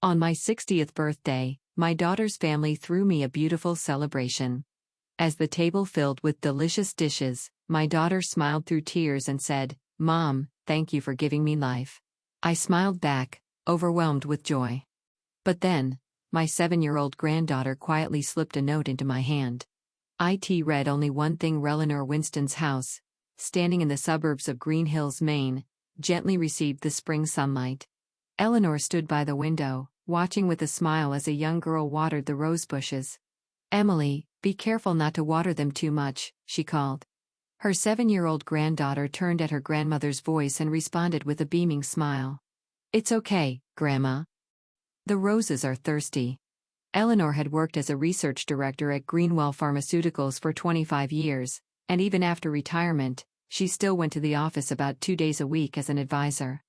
On my 60th birthday, my daughter's family threw me a beautiful celebration. As the table filled with delicious dishes, my daughter smiled through tears and said, "Mom, thank you for giving me life." I smiled back, overwhelmed with joy. But then, my 7-year-old granddaughter quietly slipped a note into my hand. It read only one thing: Eleanor Winston's house, standing in the suburbs of Green Hills, Maine, gently received the spring sunlight. Eleanor stood by the window, watching with a smile as a young girl watered the rose bushes. "Emily, be careful not to water them too much," she called. Her 7-year-old granddaughter turned at her grandmother's voice and responded with a beaming smile. "It's okay, Grandma. The roses are thirsty." Eleanor had worked as a research director at Greenwell Pharmaceuticals for 25 years, and even after retirement, she still went to the office about 2 days a week as an advisor.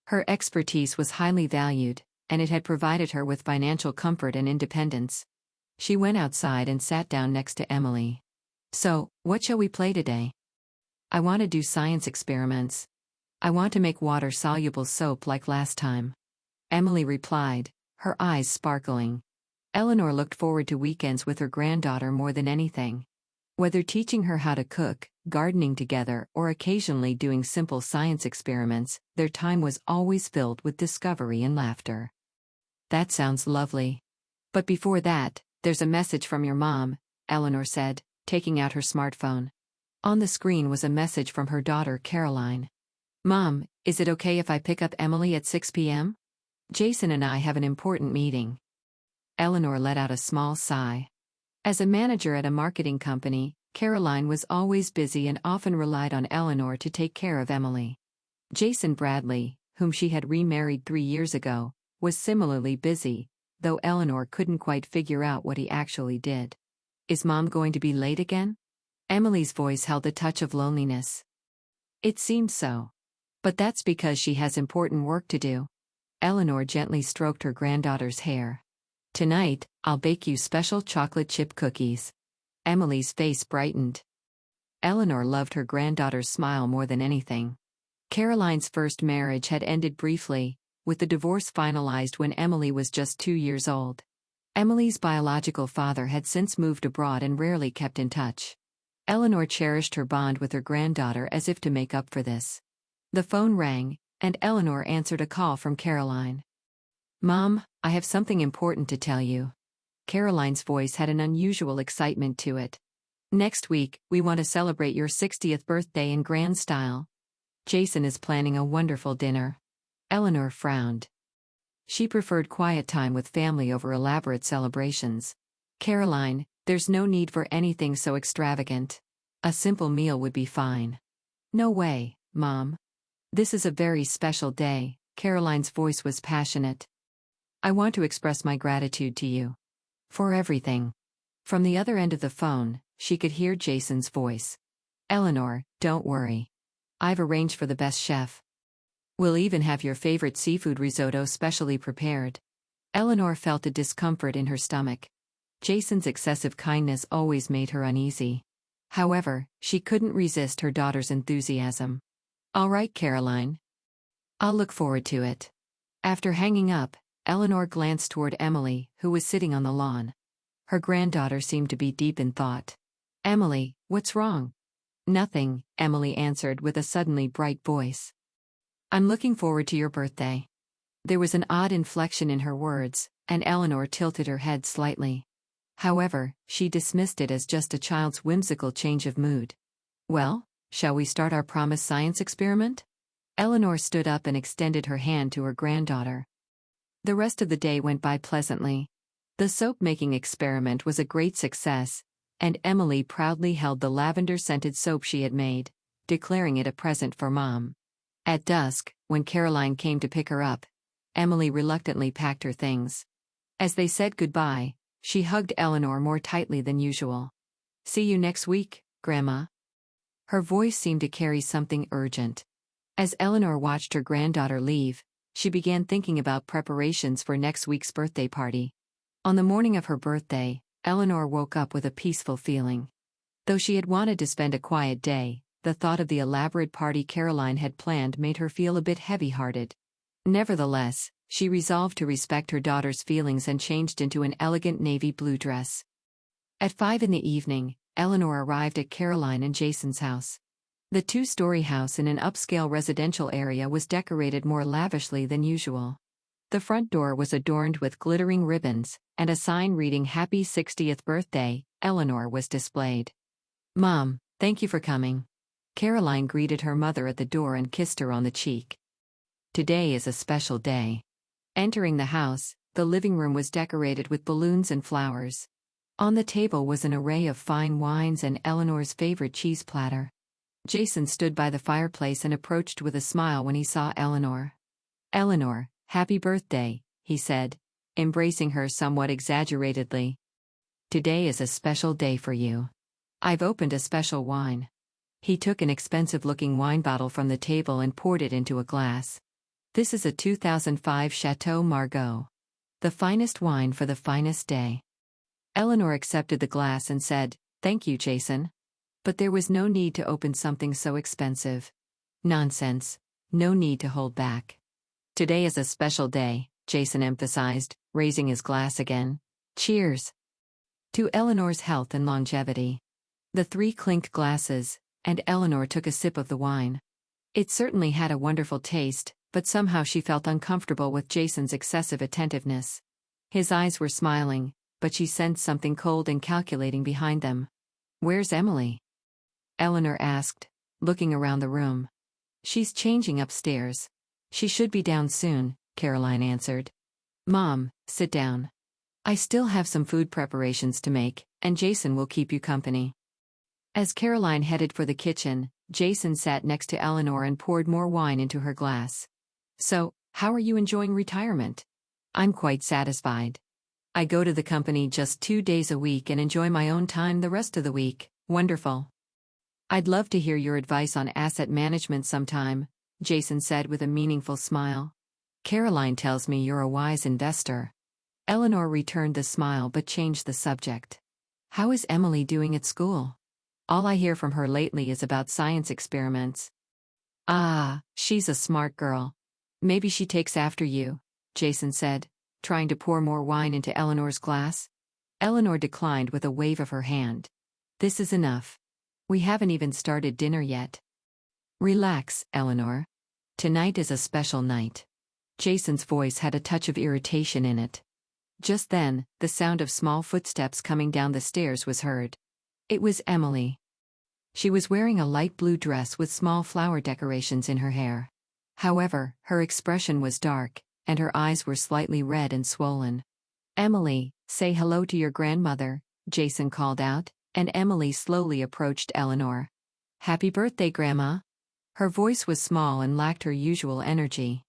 Her expertise was highly valued, and it had provided her with financial comfort and independence. She went outside and sat down next to Emily. "So, what shall we play today?" "I want to do science experiments. I want to make water-soluble soap like last time," Emily replied, her eyes sparkling. Eleanor looked forward to weekends with her granddaughter more than anything. Whether teaching her how to cook, gardening together, or occasionally doing simple science experiments, their time was always filled with discovery and laughter. "That sounds lovely. But before that, there's a message from your mom," Eleanor said, taking out her smartphone. On the screen was a message from her daughter Caroline. "Mom, is it okay if I pick up Emily at 6 p.m.? Jason and I have an important meeting." Eleanor let out a small sigh. As a manager at a marketing company, Caroline was always busy and often relied on Eleanor to take care of Emily. Jason Bradley, whom she had remarried 3 years ago, was similarly busy, though Eleanor couldn't quite figure out what he actually did. "Is Mom going to be late again?" Emily's voice held a touch of loneliness. "It seems so. But that's because she has important work to do." Eleanor gently stroked her granddaughter's hair. "Tonight, I'll bake you special chocolate chip cookies." Emily's face brightened. Eleanor loved her granddaughter's smile more than anything. Caroline's first marriage had ended briefly, with the divorce finalized when Emily was just 2 years old. Emily's biological father had since moved abroad and rarely kept in touch. Eleanor cherished her bond with her granddaughter as if to make up for this. The phone rang, and Eleanor answered a call from Caroline. "Mom, I have something important to tell you." Caroline's voice had an unusual excitement to it. "Next week, we want to celebrate your 60th birthday in grand style. Jason is planning a wonderful dinner." Eleanor frowned. She preferred quiet time with family over elaborate celebrations. "Caroline, there's no need for anything so extravagant. A simple meal would be fine." "No way, Mom. This is a very special day," Caroline's voice was passionate. "I want to express my gratitude to you. For everything." From the other end of the phone, she could hear Jason's voice. "Eleanor, don't worry. I've arranged for the best chef. We'll even have your favorite seafood risotto specially prepared." Eleanor felt a discomfort in her stomach. Jason's excessive kindness always made her uneasy. However, she couldn't resist her daughter's enthusiasm. "All right, Caroline. I'll look forward to it." After hanging up, Eleanor glanced toward Emily, who was sitting on the lawn. Her granddaughter seemed to be deep in thought. "Emily, what's wrong?" "Nothing," Emily answered with a suddenly bright voice. "I'm looking forward to your birthday." There was an odd inflection in her words, and Eleanor tilted her head slightly. However, she dismissed it as just a child's whimsical change of mood. "Well, shall we start our promised science experiment?" Eleanor stood up and extended her hand to her granddaughter. The rest of the day went by pleasantly. The soap-making experiment was a great success, and Emily proudly held the lavender-scented soap she had made, declaring it a present for Mom. At dusk, when Caroline came to pick her up, Emily reluctantly packed her things. As they said goodbye, she hugged Eleanor more tightly than usual. "See you next week, Grandma." Her voice seemed to carry something urgent. As Eleanor watched her granddaughter leave, she began thinking about preparations for next week's birthday party. On the morning of her birthday, Eleanor woke up with a peaceful feeling. Though she had wanted to spend a quiet day, the thought of the elaborate party Caroline had planned made her feel a bit heavy-hearted. Nevertheless, She resolved to respect her daughter's feelings and changed into an elegant navy blue dress. At 5 in the evening, Eleanor arrived at Caroline and Jason's house. The two-story house in an upscale residential area was decorated more lavishly than usual. The front door was adorned with glittering ribbons, and a sign reading Happy 60th Birthday, Eleanor was displayed. "Mom, thank you for coming." Caroline greeted her mother at the door and kissed her on the cheek. "Today is a special day." Entering the house, the living room was decorated with balloons and flowers. On the table was an array of fine wines and Eleanor's favorite cheese platter. Jason stood by the fireplace and approached with a smile when he saw Eleanor. "Eleanor, happy birthday," he said, embracing her somewhat exaggeratedly. "Today is a special day for you. I've opened a special wine." He took an expensive-looking wine bottle from the table and poured it into a glass. "This is a 2005 Chateau Margaux. The finest wine for the finest day." Eleanor accepted the glass and said, "Thank you, Jason." But there was no need to open something so expensive. "Nonsense. No need to hold back." "Today is a special day," Jason emphasized, raising his glass again. "Cheers." "To Eleanor's health and longevity." The three clinked glasses, and Eleanor took a sip of the wine. It certainly had a wonderful taste, but somehow she felt uncomfortable with Jason's excessive attentiveness. His eyes were smiling, but she sensed something cold and calculating behind them. "Where's Emily?" Eleanor asked, looking around the room. "She's changing upstairs. She should be down soon," Caroline answered. "Mom, sit down. I still have some food preparations to make, and Jason will keep you company." As Caroline headed for the kitchen, Jason sat next to Eleanor and poured more wine into her glass. "So, how are you enjoying retirement?" "I'm quite satisfied. I go to the company just 2 days a week and enjoy my own time the rest of the week." "Wonderful. I'd love to hear your advice on asset management sometime," Jason said with a meaningful smile. "Caroline tells me you're a wise investor." Eleanor returned the smile but changed the subject. "How is Emily doing at school? All I hear from her lately is about science experiments." "Ah, she's a smart girl. Maybe she takes after you," Jason said, trying to pour more wine into Eleanor's glass. Eleanor declined with a wave of her hand. "This is enough. We haven't even started dinner yet." "Relax, Eleanor. Tonight is a special night." Jason's voice had a touch of irritation in it. Just then, the sound of small footsteps coming down the stairs was heard. It was Emily. She was wearing a light blue dress with small flower decorations in her hair. However, her expression was dark, and her eyes were slightly red and swollen. "Emily, say hello to your grandmother," Jason called out, and Emily slowly approached Eleanor. "Happy birthday, Grandma." Her voice was small and lacked her usual energy.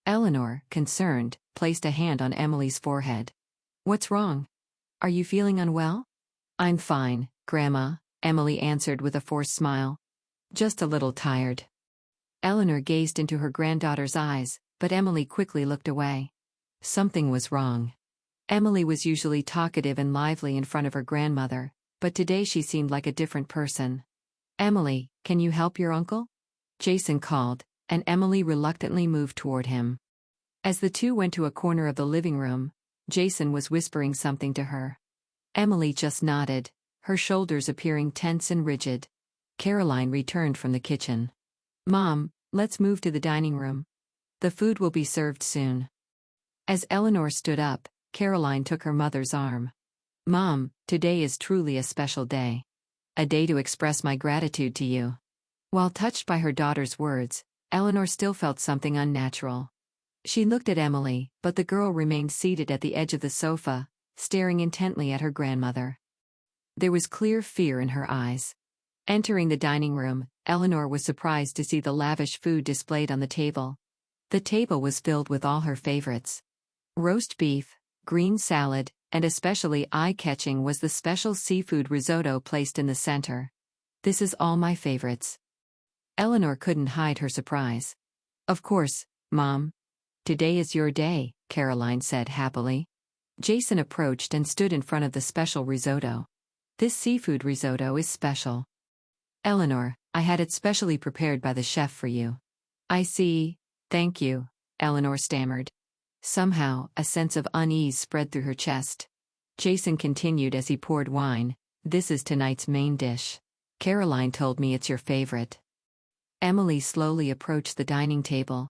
Eleanor, concerned, placed a hand on Emily's forehead. "What's wrong? Are you feeling unwell?" "I'm fine, Grandma," Emily answered with a forced smile. "Just a little tired." Eleanor gazed into her granddaughter's eyes, but Emily quickly looked away. Something was wrong. Emily was usually talkative and lively in front of her grandmother, but today she seemed like a different person. "Emily, can you help your uncle?" Jason called, and Emily reluctantly moved toward him. As the two went to a corner of the living room, Jason was whispering something to her. Emily just nodded, her shoulders appearing tense and rigid. Caroline returned from the kitchen. "Mom, let's move to the dining room. The food will be served soon." As Eleanor stood up, Caroline took her mother's arm. "Mom, today is truly a special day. A day to express my gratitude to you." While touched by her daughter's words, Eleanor still felt something unnatural. She looked at Emily, but the girl remained seated at the edge of the sofa, staring intently at her grandmother. There was clear fear in her eyes. Entering the dining room, Eleanor was surprised to see the lavish food displayed on the table. The table was filled with all her favorites. Roast beef, green salad, and especially eye-catching was the special seafood risotto placed in the center. "This is all my favorites." Eleanor couldn't hide her surprise. "Of course, Mom. Today is your day," Caroline said happily. Jason approached and stood in front of the special risotto. "This seafood risotto is special. Eleanor, I had it specially prepared by the chef for you." "I see, thank you," Eleanor stammered. Somehow, a sense of unease spread through her chest. Jason continued as he poured wine. This is tonight's main dish. Caroline told me it's your favorite. Emily slowly approached the dining table.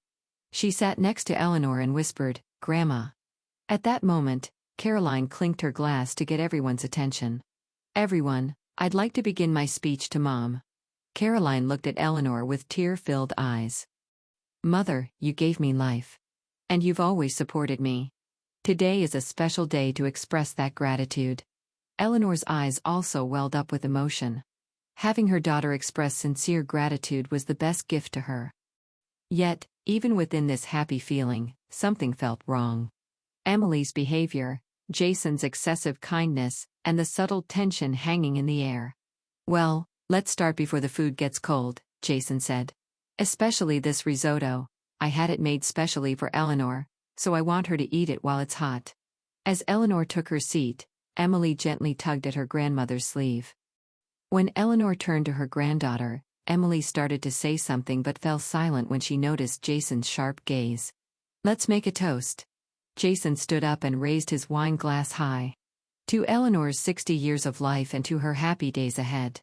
She sat next to Eleanor and whispered, Grandma. At that moment, Caroline clinked her glass to get everyone's attention. Everyone, I'd like to begin my speech to Mom. Caroline looked at Eleanor with tear-filled eyes. Mother, you gave me life. And you've always supported me. Today is a special day to express that gratitude. Eleanor's eyes also welled up with emotion. Having her daughter express sincere gratitude was the best gift to her. Yet, even within this happy feeling, something felt wrong. Emily's behavior, Jason's excessive kindness, and the subtle tension hanging in the air. Well, let's start before the food gets cold, Jason said. Especially this risotto. I had it made specially for Eleanor, so I want her to eat it while it's hot. As Eleanor took her seat, Emily gently tugged at her grandmother's sleeve. When Eleanor turned to her granddaughter, Emily started to say something but fell silent when she noticed Jason's sharp gaze. Let's make a toast. Jason stood up and raised his wine glass high. To Eleanor's 60 years of life and to her happy days ahead.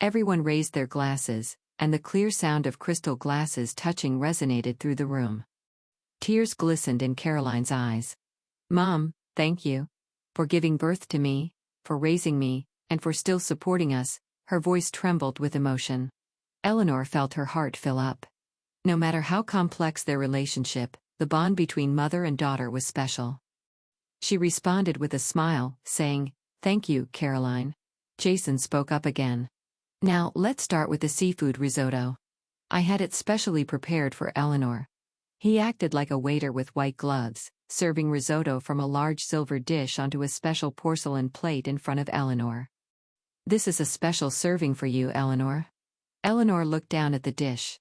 Everyone raised their glasses, and the clear sound of crystal glasses touching resonated through the room. Tears glistened in Caroline's eyes. Mom, thank you. For giving birth to me, for raising me, and for still supporting us. Her voice trembled with emotion. Eleanor felt her heart fill up. No matter how complex their relationship, the bond between mother and daughter was special. She responded with a smile, saying, Thank you, Caroline. Jason spoke up again. Now, let's start with the seafood risotto. I had it specially prepared for Eleanor. He acted like a waiter with white gloves, serving risotto from a large silver dish onto a special porcelain plate in front of Eleanor. This is a special serving for you, Eleanor. Eleanor looked down at the dish.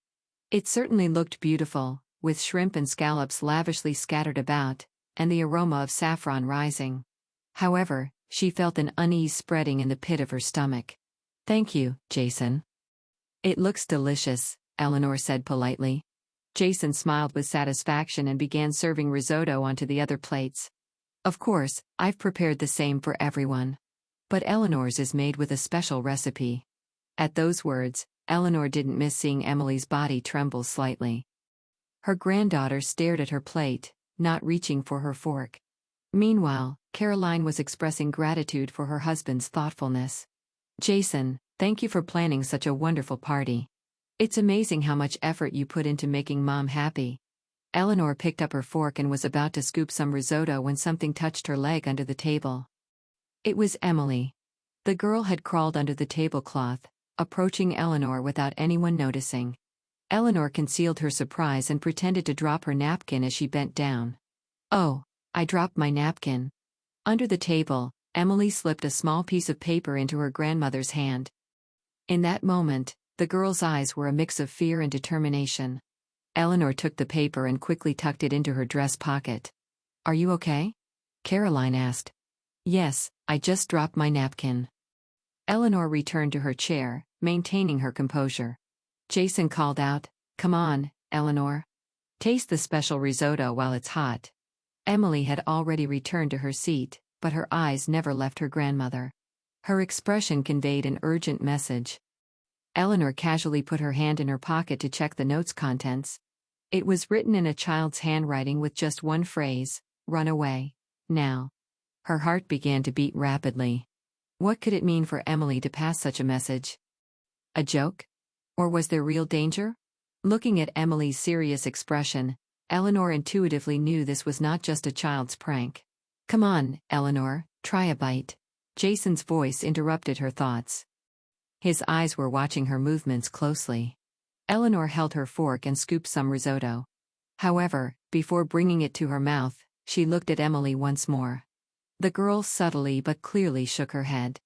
It certainly looked beautiful, with shrimp and scallops lavishly scattered about, and the aroma of saffron rising. However, she felt an unease spreading in the pit of her stomach. Thank you, Jason. It looks delicious, Eleanor said politely. Jason smiled with satisfaction and began serving risotto onto the other plates. Of course, I've prepared the same for everyone. But Eleanor's is made with a special recipe. At those words, Eleanor didn't miss seeing Emily's body tremble slightly. Her granddaughter stared at her plate, not reaching for her fork. Meanwhile, Caroline was expressing gratitude for her husband's thoughtfulness. Jason, thank you for planning such a wonderful party. It's amazing how much effort you put into making Mom happy. Eleanor picked up her fork and was about to scoop some risotto when something touched her leg under the table. It was Emily. The girl had crawled under the tablecloth, approaching Eleanor without anyone noticing. Eleanor concealed her surprise and pretended to drop her napkin as she bent down. Oh, I dropped my napkin. Under the table, Emily slipped a small piece of paper into her grandmother's hand. In that moment, the girl's eyes were a mix of fear and determination. Eleanor took the paper and quickly tucked it into her dress pocket. Are you okay? Caroline asked. Yes, I just dropped my napkin. Eleanor returned to her chair, maintaining her composure. Jason called out, Come on, Eleanor. Taste the special risotto while it's hot. Emily had already returned to her seat, but her eyes never left her grandmother. Her expression conveyed an urgent message. Eleanor casually put her hand in her pocket to check the note's contents. It was written in a child's handwriting with just one phrase, Run away. Now. Her heart began to beat rapidly. What could it mean for Emily to pass such a message? A joke? Or was there real danger? Looking at Emily's serious expression, Eleanor intuitively knew this was not just a child's prank. Come on, Eleanor, try a bite. Jason's voice interrupted her thoughts. His eyes were watching her movements closely. Eleanor held her fork and scooped some risotto. However, before bringing it to her mouth, she looked at Emily once more. The girl subtly but clearly shook her head.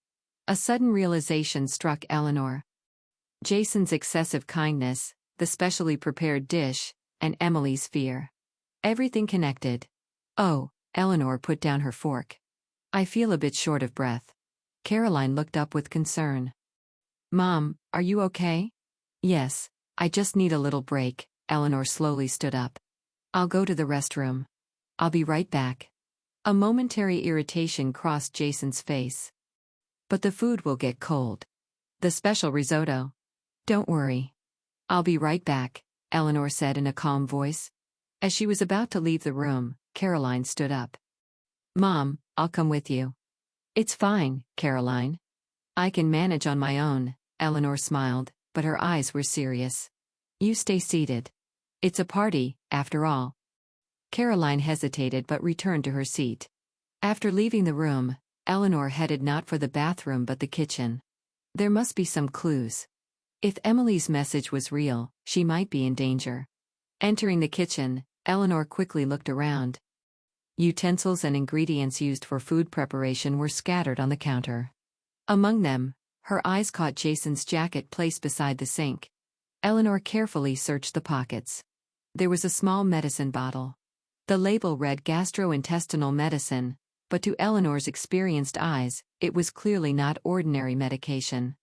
A sudden realization struck Eleanor. Jason's excessive kindness, the specially prepared dish, and Emily's fear. Everything connected. Oh, Eleanor put down her fork. I feel a bit short of breath. Caroline looked up with concern. Mom, are you okay? Yes, I just need a little break. Eleanor slowly stood up. I'll go to the restroom. I'll be right back. A momentary irritation crossed Jason's face. But the food will get cold. The special risotto. Don't worry. I'll be right back, Eleanor said in a calm voice. As she was about to leave the room, Caroline stood up. Mom, I'll come with you. It's fine, Caroline. I can manage on my own, Eleanor smiled, but her eyes were serious. You stay seated. It's a party, after all. Caroline hesitated but returned to her seat. After leaving the room, Eleanor headed not for the bathroom but the kitchen. There must be some clues. If Emily's message was real, she might be in danger. Entering the kitchen, Eleanor quickly looked around. Utensils and ingredients used for food preparation were scattered on the counter. Among them, her eyes caught Jason's jacket placed beside the sink. Eleanor carefully searched the pockets. There was a small medicine bottle. The label read gastrointestinal medicine, but to Eleanor's experienced eyes, it was clearly not ordinary medication.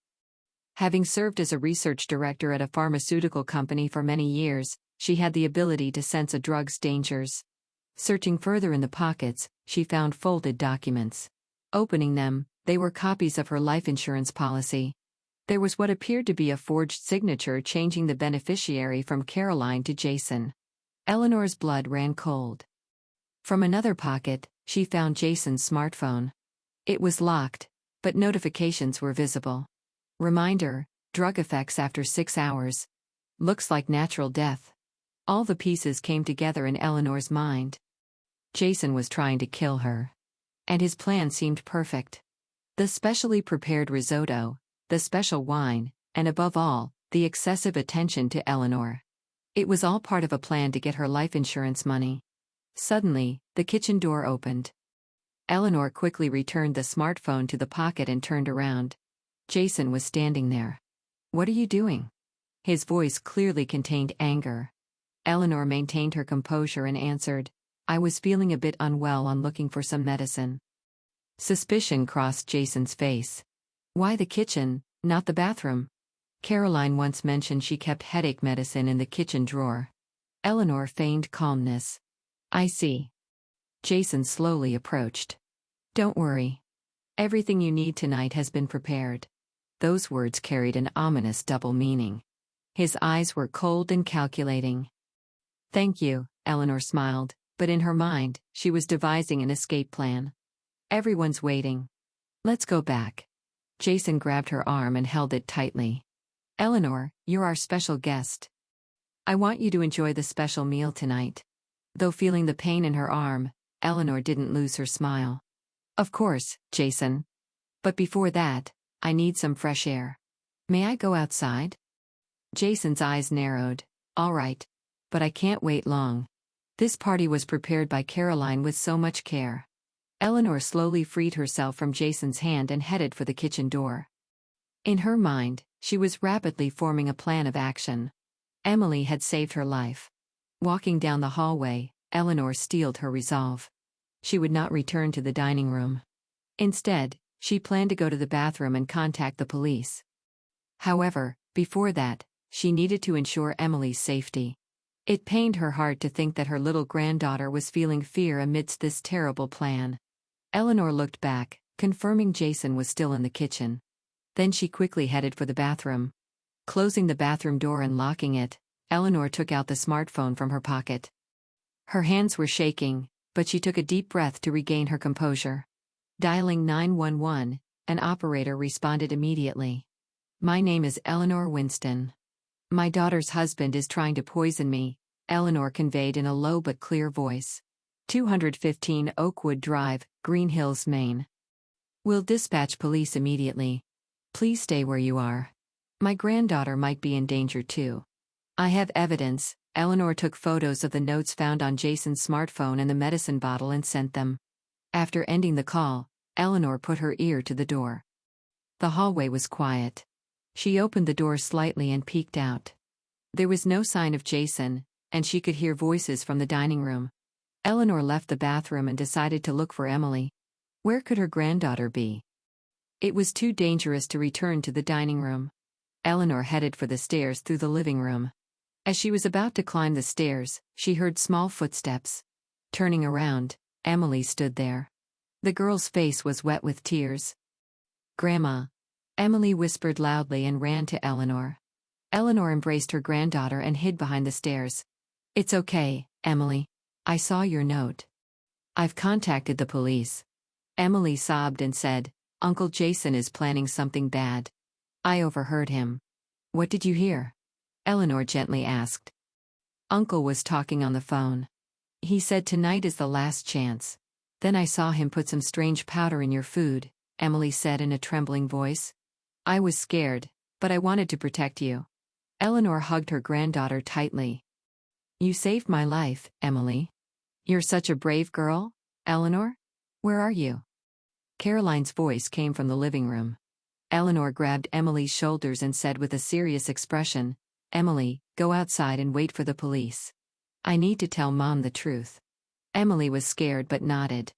Having served as a research director at a pharmaceutical company for many years, she had the ability to sense a drug's dangers. Searching further in the pockets, she found folded documents. Opening them, they were copies of her life insurance policy. There was what appeared to be a forged signature changing the beneficiary from Caroline to Jason. Eleanor's blood ran cold. From another pocket, she found Jason's smartphone. It was locked, but notifications were visible. Reminder, drug effects after 6 hours. Looks like natural death. All the pieces came together in Eleanor's mind. Jason was trying to kill her. And his plan seemed perfect. The specially prepared risotto, the special wine, and above all, the excessive attention to Eleanor. It was all part of a plan to get her life insurance money. Suddenly, the kitchen door opened. Eleanor quickly returned the smartphone to the pocket and turned around. Jason was standing there. What are you doing? His voice clearly contained anger. Eleanor maintained her composure and answered, I was feeling a bit unwell on looking for some medicine. Suspicion crossed Jason's face. Why the kitchen, not the bathroom? Caroline once mentioned she kept headache medicine in the kitchen drawer. Eleanor feigned calmness. I see. Jason slowly approached. Don't worry. Everything you need tonight has been prepared. Those words carried an ominous double meaning. His eyes were cold and calculating. Thank you, Eleanor smiled, but in her mind, she was devising an escape plan. Everyone's waiting. Let's go back. Jason grabbed her arm and held it tightly. Eleanor, you're our special guest. I want you to enjoy the special meal tonight. Though feeling the pain in her arm, Eleanor didn't lose her smile. Of course, Jason. But before that, I need some fresh air. May I go outside? Jason's eyes narrowed. All right. But I can't wait long. This party was prepared by Caroline with so much care. Eleanor slowly freed herself from Jason's hand and headed for the kitchen door. In her mind, she was rapidly forming a plan of action. Emily had saved her life. Walking down the hallway, Eleanor steeled her resolve. She would not return to the dining room. Instead, she planned to go to the bathroom and contact the police. However, before that, she needed to ensure Emily's safety. It pained her heart to think that her little granddaughter was feeling fear amidst this terrible plan. Eleanor looked back, confirming Jason was still in the kitchen. Then she quickly headed for the bathroom. Closing the bathroom door and locking it, Eleanor took out the smartphone from her pocket. Her hands were shaking, but she took a deep breath to regain her composure. Dialing 911, an operator responded immediately. My name is Eleanor Winston. My daughter's husband is trying to poison me, Eleanor conveyed in a low but clear voice. 215 Oakwood Drive, Green Hills, Maine. We'll dispatch police immediately. Please stay where you are. My granddaughter might be in danger too. I have evidence. Eleanor took photos of the notes found on Jason's smartphone and the medicine bottle and sent them. After ending the call, Eleanor put her ear to the door. The hallway was quiet. She opened the door slightly and peeked out. There was no sign of Jason, and she could hear voices from the dining room. Eleanor left the bathroom and decided to look for Emily. Where could her granddaughter be? It was too dangerous to return to the dining room. Eleanor headed for the stairs through the living room. As she was about to climb the stairs, she heard small footsteps. Turning around, Emily stood there. The girl's face was wet with tears. "Grandma." Emily whispered loudly and ran to Eleanor. Eleanor embraced her granddaughter and hid behind the stairs. "It's okay, Emily. I saw your note. I've contacted the police." Emily sobbed and said, "Uncle Jason is planning something bad. I overheard him." "What did you hear?" Eleanor gently asked. "Uncle was talking on the phone. He said tonight is the last chance. Then I saw him put some strange powder in your food," Emily said in a trembling voice. "I was scared, but I wanted to protect you." Eleanor hugged her granddaughter tightly. "You saved my life, Emily. You're such a brave girl, Eleanor. Where are you?" Caroline's voice came from the living room. Eleanor grabbed Emily's shoulders and said with a serious expression, "Emily, go outside and wait for the police. I need to tell Mom the truth." Emily was scared but nodded.